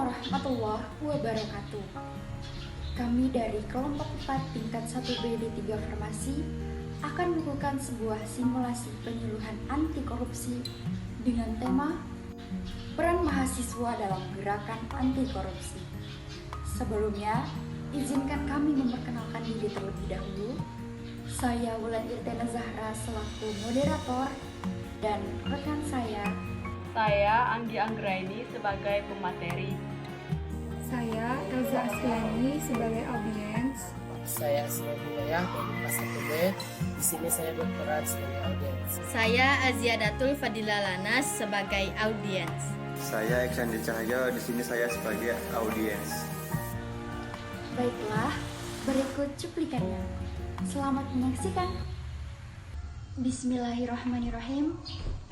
warahmatullahi wabarakatuh. Kami dari kelompok 4 tingkat 1B D3 Farmasi akan melakukan sebuah simulasi penyuluhan anti korupsi dengan tema peran mahasiswa dalam gerakan anti korupsi. Sebelumnya, izinkan kami memperkenalkan diri terlebih dahulu. Saya Wulan Irtena Zahra selaku moderator dan rekan saya Anggi Anggraini sebagai pemateri. Saya Elza Astiani sebagai audiens. Saya Asma Hidayah dari kelas 1B. Di sini saya berperan sebagai audiens. Saya Aziadatul Fadila Lanas sebagai audiens. Saya Eksandi Cahyo, di sini saya sebagai audiens. Baiklah, berikut cuplikannya. Selamat menyaksikan. Bismillahirrahmanirrahim.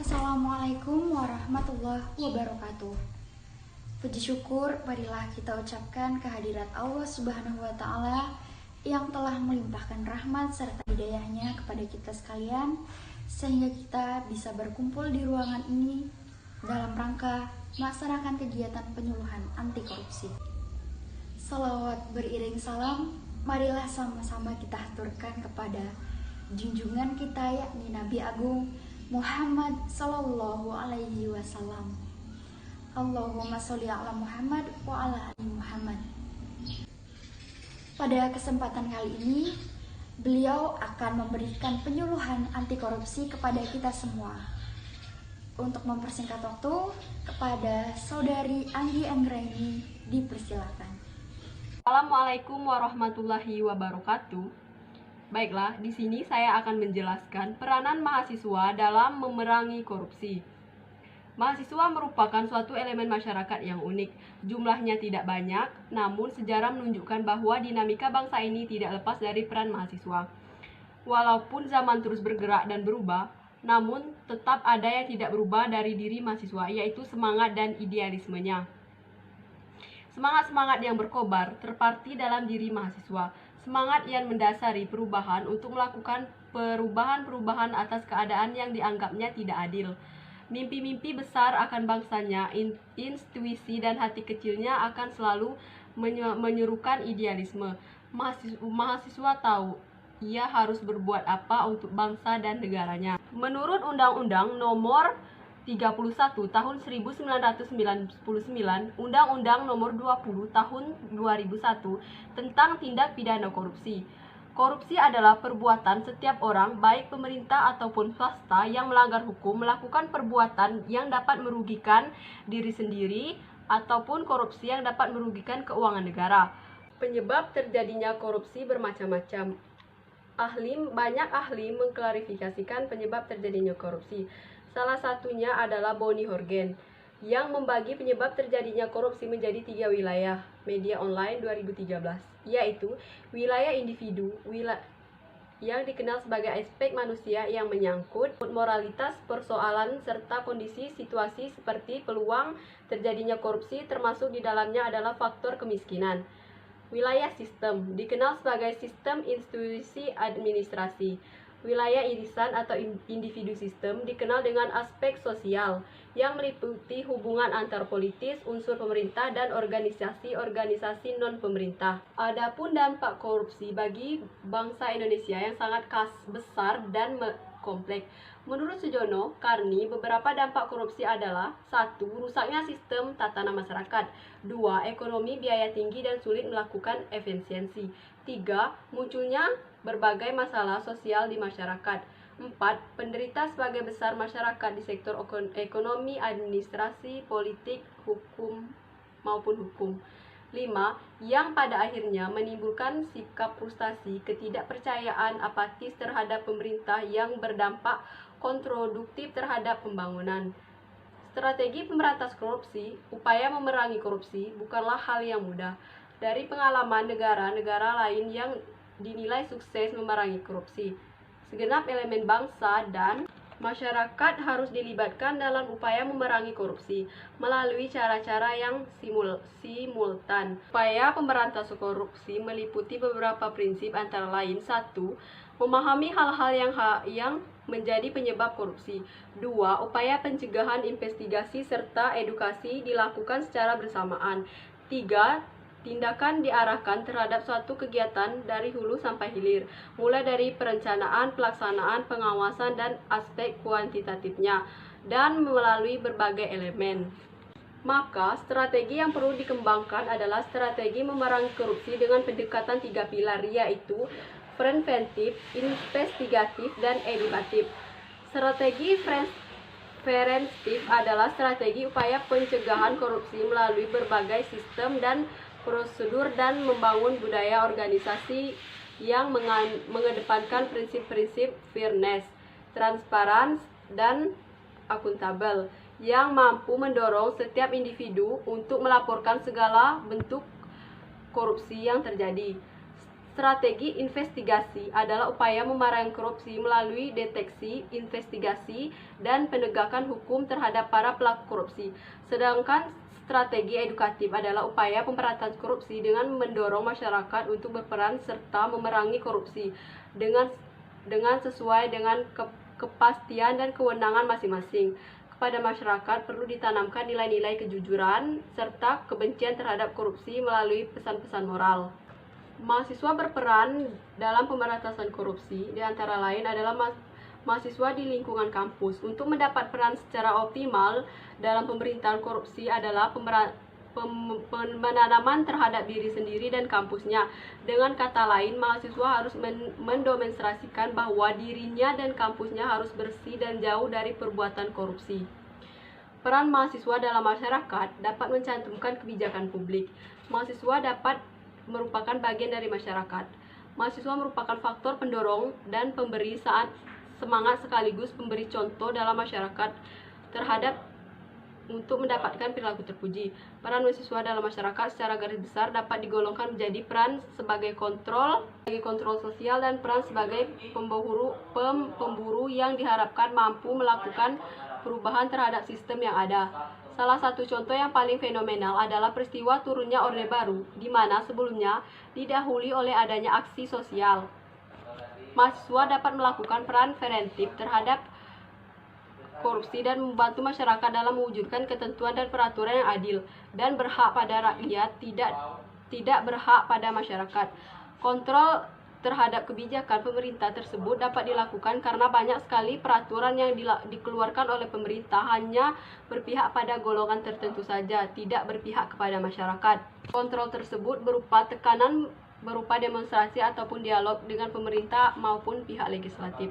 Assalamualaikum warahmatullahi wabarakatuh. Puji syukur marilah kita ucapkan kehadirat Allah Subhanahu wa Ta'ala yang telah melimpahkan rahmat serta hidayahnya kepada kita sekalian, sehingga kita bisa berkumpul di ruangan ini dalam rangka melaksanakan kegiatan penyuluhan anti korupsi. Salawat beriring salam, marilah sama-sama kita haturkan kepada junjungan kita, yakni Nabi Agung Muhammad Sallallahu Alaihi Wasallam. Allahumma sholli ala Muhammad wa ala ali Muhammad. Pada kesempatan kali ini, beliau akan memberikan penyuluhan anti korupsi kepada kita semua. Untuk mempersingkat waktu, kepada Saudari Anggi Anggraini dipersilakan. Assalamualaikum warahmatullahi wabarakatuh. Baiklah, di sini saya akan menjelaskan peranan mahasiswa dalam memerangi korupsi. Mahasiswa merupakan suatu elemen masyarakat yang unik. Jumlahnya tidak banyak, namun sejarah menunjukkan bahwa dinamika bangsa ini tidak lepas dari peran mahasiswa. Walaupun zaman terus bergerak dan berubah, namun tetap ada yang tidak berubah dari diri mahasiswa, yaitu semangat dan idealismenya. Semangat-semangat yang berkobar terparti dalam diri mahasiswa. Semangat yang mendasari perubahan untuk melakukan perubahan-perubahan atas keadaan yang dianggapnya tidak adil. Mimpi-mimpi besar akan bangsanya, intuisi dan hati kecilnya akan selalu menyerukan idealisme. Mahasiswa tahu ia harus berbuat apa untuk bangsa dan negaranya. Menurut Undang-Undang Nomor 31 Tahun 1999, Undang-Undang Nomor 20 Tahun 2001 tentang tindak pidana korupsi. Korupsi adalah perbuatan setiap orang, baik pemerintah ataupun swasta, yang melanggar hukum, melakukan perbuatan yang dapat merugikan diri sendiri ataupun korupsi yang dapat merugikan keuangan negara. Penyebab terjadinya korupsi bermacam-macam. Banyak ahli mengklarifikasikan penyebab terjadinya korupsi. Salah satunya adalah Bonnie Horgen yang membagi penyebab terjadinya korupsi menjadi 3 wilayah. Media Online 2013, yaitu wilayah individu, yang dikenal sebagai aspek manusia yang menyangkut moralitas persoalan serta kondisi situasi seperti peluang terjadinya korupsi, termasuk di dalamnya adalah faktor kemiskinan. Wilayah sistem dikenal sebagai sistem institusi administrasi. Wilayah irisan atau individu sistem dikenal dengan aspek sosial yang meliputi hubungan antar politis, unsur pemerintah, dan organisasi-organisasi non-pemerintah. Adapun dampak korupsi bagi bangsa Indonesia yang sangat besar dan kompleks. Menurut Sujono Karni, beberapa dampak korupsi adalah: 1. Rusaknya sistem tatanan masyarakat. 2. Ekonomi biaya tinggi dan sulit melakukan efisiensi. 3. Munculnya berbagai masalah sosial di masyarakat. 4. Penderita sebagai besar masyarakat di sektor ekonomi, administrasi, politik, hukum maupun hukum. 5. Yang pada akhirnya menimbulkan sikap frustasi, ketidakpercayaan, apatis terhadap pemerintah yang berdampak kontraproduktif terhadap pembangunan. Strategi pemberantas korupsi. Upaya memerangi korupsi bukanlah hal yang mudah. Dari pengalaman negara-negara lain yang dinilai sukses memerangi korupsi, segenap elemen bangsa dan masyarakat harus dilibatkan dalam upaya memerangi korupsi melalui cara-cara yang simultan. Upaya pemberantasan korupsi meliputi beberapa prinsip, antara lain: 1. Memahami hal-hal yang menjadi penyebab korupsi. 2. Upaya pencegahan, investigasi, serta edukasi dilakukan secara bersamaan. 3. Tindakan diarahkan terhadap suatu kegiatan dari hulu sampai hilir, mulai dari perencanaan, pelaksanaan, pengawasan, dan aspek kuantitatifnya, dan melalui berbagai elemen. Maka, strategi yang perlu dikembangkan adalah strategi memerangi korupsi dengan pendekatan 3 pilar, yaitu preventif, investigatif, dan edukatif. Strategi preventif adalah strategi upaya pencegahan korupsi melalui berbagai sistem dan prosedur dan membangun budaya organisasi yang mengedepankan prinsip-prinsip fairness, transparan, dan akuntabel, yang mampu mendorong setiap individu untuk melaporkan segala bentuk korupsi yang terjadi. Strategi investigasi adalah upaya memerangi korupsi melalui deteksi, investigasi, dan penegakan hukum terhadap para pelaku korupsi. Sedangkan strategi edukatif adalah upaya pemberantasan korupsi dengan mendorong masyarakat untuk berperan serta memerangi korupsi dengan sesuai dengan kepastian dan kewenangan masing-masing. Kepada masyarakat perlu ditanamkan nilai-nilai kejujuran serta kebencian terhadap korupsi melalui pesan-pesan moral. Mahasiswa berperan dalam pemberantasan korupsi, di antara lain adalah mahasiswa di lingkungan kampus. Untuk mendapat peran secara optimal dalam pemerintahan korupsi adalah penanaman terhadap diri sendiri dan kampusnya. Dengan kata lain, mahasiswa harus mendemonstrasikan bahwa dirinya dan kampusnya harus bersih dan jauh dari perbuatan korupsi. Peran mahasiswa dalam masyarakat dapat mencantumkan kebijakan publik. Mahasiswa dapat merupakan bagian dari masyarakat. Mahasiswa merupakan faktor pendorong dan pemberi saat semangat sekaligus pemberi contoh dalam masyarakat terhadap untuk mendapatkan perilaku terpuji. Peran mahasiswa dalam masyarakat secara garis besar dapat digolongkan menjadi peran sebagai kontrol sosial dan peran sebagai pemburu yang diharapkan mampu melakukan perubahan terhadap sistem yang ada. Salah satu contoh yang paling fenomenal adalah peristiwa turunnya Orde Baru, di mana sebelumnya didahului oleh adanya aksi sosial. Mahasiswa dapat melakukan peran preventif terhadap korupsi dan membantu masyarakat dalam mewujudkan ketentuan dan peraturan yang adil dan berhak pada rakyat, tidak berhak pada masyarakat. Kontrol terhadap kebijakan pemerintah tersebut dapat dilakukan karena banyak sekali peraturan yang dikeluarkan oleh pemerintah hanya berpihak pada golongan tertentu saja, tidak berpihak kepada masyarakat. Kontrol tersebut berupa tekanan, berupa demonstrasi ataupun dialog dengan pemerintah maupun pihak legislatif.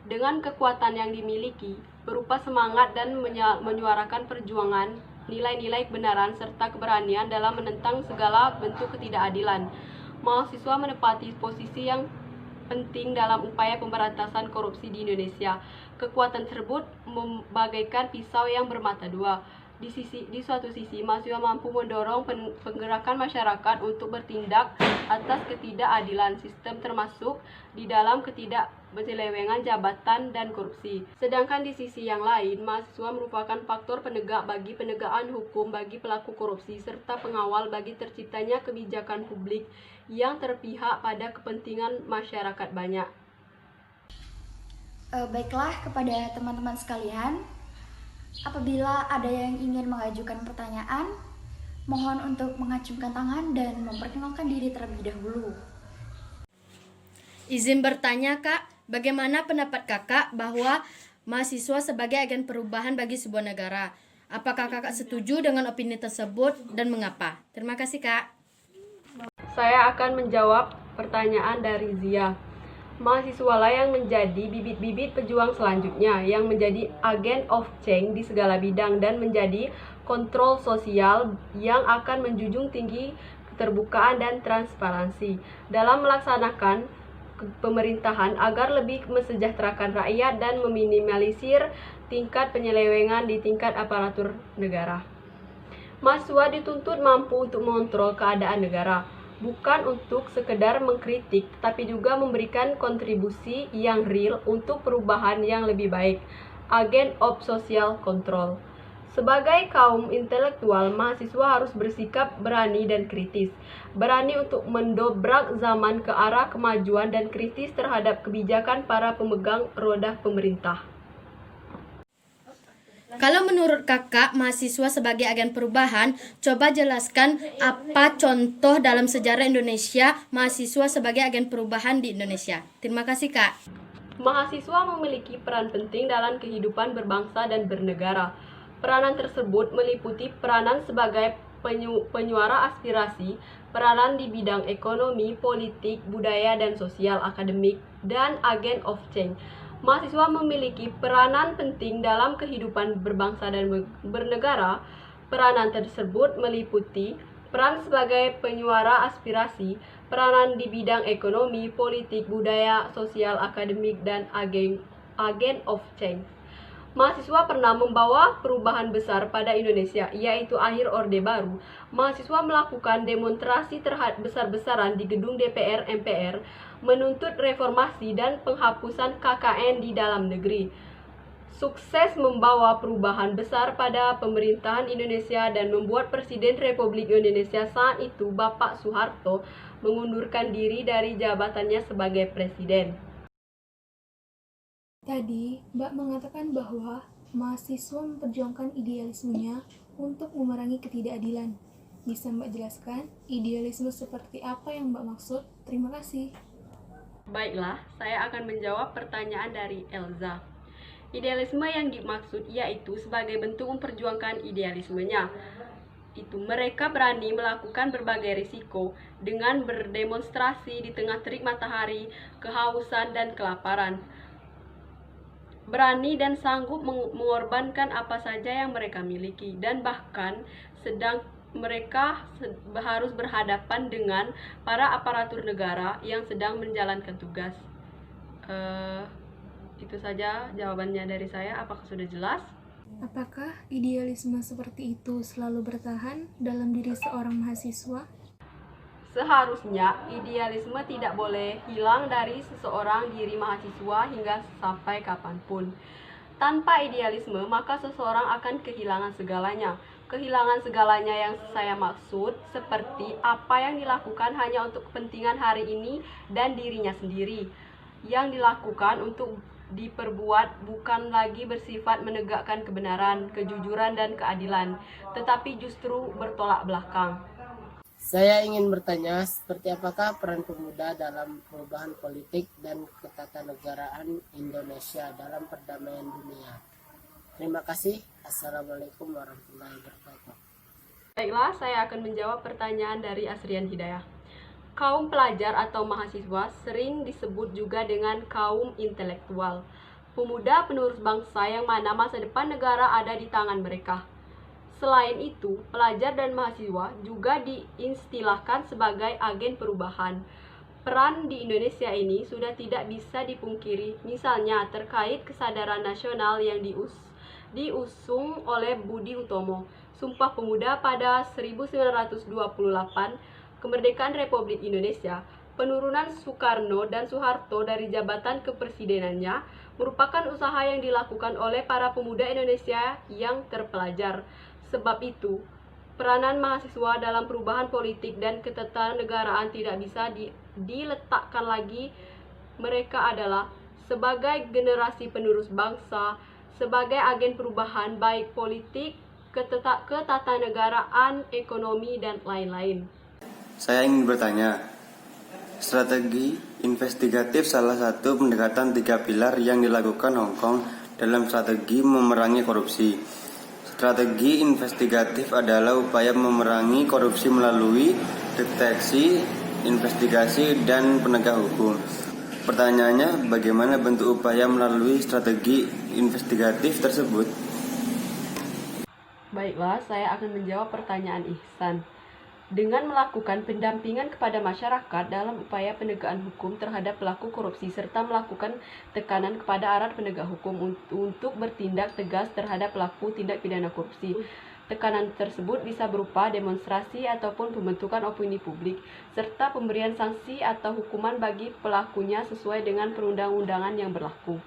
Dengan kekuatan yang dimiliki, berupa semangat dan menyuarakan perjuangan, nilai-nilai kebenaran serta keberanian dalam menentang segala bentuk ketidakadilan, mahasiswa menempati posisi yang penting dalam upaya pemberantasan korupsi di Indonesia. Kekuatan tersebut bagaikan pisau yang bermata dua. Di suatu sisi, mahasiswa mampu mendorong penggerakan masyarakat untuk bertindak atas ketidakadilan sistem termasuk di dalam ketidakpenyelewengan jabatan dan korupsi. Sedangkan di sisi yang lain, mahasiswa merupakan faktor penegak bagi penegakan hukum bagi pelaku korupsi serta pengawal bagi terciptanya kebijakan publik yang terpihak pada kepentingan masyarakat banyak. Baiklah, kepada teman-teman sekalian, apabila ada yang ingin mengajukan pertanyaan, mohon untuk mengacungkan tangan dan memperkenalkan diri terlebih dahulu. Izin bertanya, Kak, bagaimana pendapat Kakak bahwa mahasiswa sebagai agen perubahan bagi sebuah negara? Apakah Kakak setuju dengan opini tersebut dan mengapa? Terima kasih, Kak. Saya akan menjawab pertanyaan dari Zia. Mahasiswalah yang menjadi bibit-bibit pejuang selanjutnya, yang menjadi agen of change di segala bidang dan menjadi kontrol sosial yang akan menjunjung tinggi keterbukaan dan transparansi dalam melaksanakan pemerintahan agar lebih mesejahterakan rakyat dan meminimalisir tingkat penyelewengan di tingkat aparatur negara. Mahasiswa dituntut mampu untuk mengontrol keadaan negara, bukan untuk sekedar mengkritik, tapi juga memberikan kontribusi yang real untuk perubahan yang lebih baik. Agen of social control. Sebagai kaum intelektual, mahasiswa harus bersikap berani dan kritis. Berani untuk mendobrak zaman ke arah kemajuan dan kritis terhadap kebijakan para pemegang roda pemerintah. Kalau menurut kakak, mahasiswa sebagai agen perubahan, coba jelaskan apa contoh dalam sejarah Indonesia mahasiswa sebagai agen perubahan di Indonesia. Terima kasih, Kak. Mahasiswa memiliki peran penting dalam kehidupan berbangsa dan bernegara. Peranan tersebut meliputi peranan sebagai penyuara aspirasi, peranan di bidang ekonomi, politik, budaya, dan sosial, akademik, dan agen of change. Mahasiswa memiliki peranan penting dalam kehidupan berbangsa dan bernegara. Peranan tersebut meliputi peran sebagai penyuara aspirasi, peranan di bidang ekonomi, politik, budaya, sosial, akademik, dan agen of change. Mahasiswa pernah membawa perubahan besar pada Indonesia, yaitu akhir Orde Baru. Mahasiswa melakukan demonstrasi besar-besaran di gedung DPR MPR, menuntut reformasi dan penghapusan KKN di dalam negeri. Sukses membawa perubahan besar pada pemerintahan Indonesia dan membuat Presiden Republik Indonesia saat itu, Bapak Soeharto, mengundurkan diri dari jabatannya sebagai presiden. Tadi, Mbak mengatakan bahwa mahasiswa memperjuangkan idealismenya untuk memerangi ketidakadilan. Bisa Mbak jelaskan idealisme seperti apa yang Mbak maksud? Terima kasih. Baiklah, saya akan menjawab pertanyaan dari Elza. Idealisme yang dimaksud yaitu sebagai bentuk memperjuangkan idealismenya. Itu mereka berani melakukan berbagai risiko dengan berdemonstrasi di tengah terik matahari, kehausan dan kelaparan. Berani dan sanggup mengorbankan apa saja yang mereka miliki, dan bahkan mereka harus berhadapan dengan para aparatur negara yang sedang menjalankan tugas. Itu saja jawabannya dari saya. Apakah sudah jelas? Apakah idealisme seperti itu selalu bertahan dalam diri seorang mahasiswa? Seharusnya idealisme tidak boleh hilang dari seseorang diri mahasiswa hingga sampai kapanpun. Tanpa idealisme, maka seseorang akan kehilangan segalanya. Kehilangan segalanya yang saya maksud seperti apa yang dilakukan hanya untuk kepentingan hari ini dan dirinya sendiri. Yang dilakukan untuk diperbuat bukan lagi bersifat menegakkan kebenaran, kejujuran, dan keadilan, tetapi justru bertolak belakang. Saya ingin bertanya, seperti apakah peran pemuda dalam perubahan politik dan ketatanegaraan Indonesia dalam perdamaian dunia? Terima kasih. Assalamualaikum warahmatullahi wabarakatuh. Baiklah, saya akan menjawab pertanyaan dari Asrian Hidayah. Kaum pelajar atau mahasiswa sering disebut juga dengan kaum intelektual. Pemuda penerus bangsa yang mana masa depan negara ada di tangan mereka. Selain itu, pelajar dan mahasiswa juga diistilahkan sebagai agen perubahan. Peran di Indonesia ini sudah tidak bisa dipungkiri, misalnya terkait kesadaran nasional yang diusung oleh Budi Utomo, Sumpah Pemuda pada 1928, kemerdekaan Republik Indonesia, penurunan Soekarno dan Soeharto dari jabatan kepresidenannya, merupakan usaha yang dilakukan oleh para pemuda Indonesia yang terpelajar. Sebab itu, peranan mahasiswa dalam perubahan politik dan ketatanegaraan tidak bisa diletakkan lagi. Mereka adalah sebagai generasi penerus bangsa, sebagai agen perubahan baik politik, ketatanegaraan, ekonomi, dan lain-lain. Saya ingin bertanya, strategi investigatif salah satu pendekatan 3 pilar yang dilakukan Hong Kong dalam strategi memerangi korupsi. Strategi investigatif adalah upaya memerangi korupsi melalui deteksi, investigasi, dan penegak hukum. Pertanyaannya, bagaimana bentuk upaya melalui strategi investigatif tersebut? Baiklah, saya akan menjawab pertanyaan Ihsan. Dengan melakukan pendampingan kepada masyarakat dalam upaya penegakan hukum terhadap pelaku korupsi serta melakukan tekanan kepada aparat penegak hukum untuk bertindak tegas terhadap pelaku tindak pidana korupsi. Tekanan tersebut bisa berupa demonstrasi ataupun pembentukan opini publik, serta pemberian sanksi atau hukuman bagi pelakunya sesuai dengan perundang-undangan yang berlaku.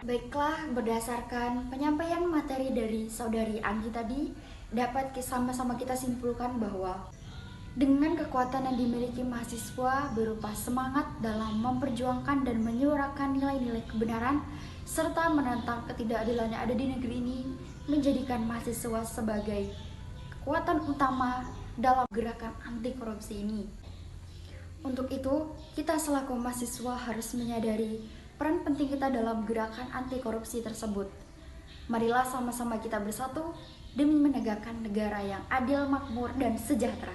Baiklah, berdasarkan penyampaian materi dari Saudari Anggi tadi, dapat sama-sama kita simpulkan bahwa dengan kekuatan yang dimiliki mahasiswa berupa semangat dalam memperjuangkan dan menyuarakan nilai-nilai kebenaran serta menentang ketidakadilan yang ada di negeri ini, menjadikan mahasiswa sebagai kekuatan utama dalam gerakan anti korupsi ini. Untuk itu, kita selaku mahasiswa harus menyadari peran penting kita dalam gerakan anti korupsi tersebut. Marilah sama-sama kita bersatu demi menegakkan negara yang adil, makmur, dan sejahtera.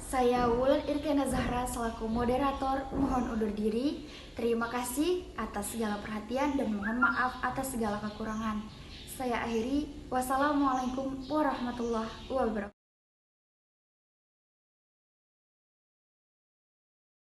Saya Wulan Irkena Zahra selaku moderator mohon undur diri. Terima kasih atas segala perhatian dan mohon maaf atas segala kekurangan. Saya akhiri. Wassalamualaikum warahmatullahi wabarakatuh.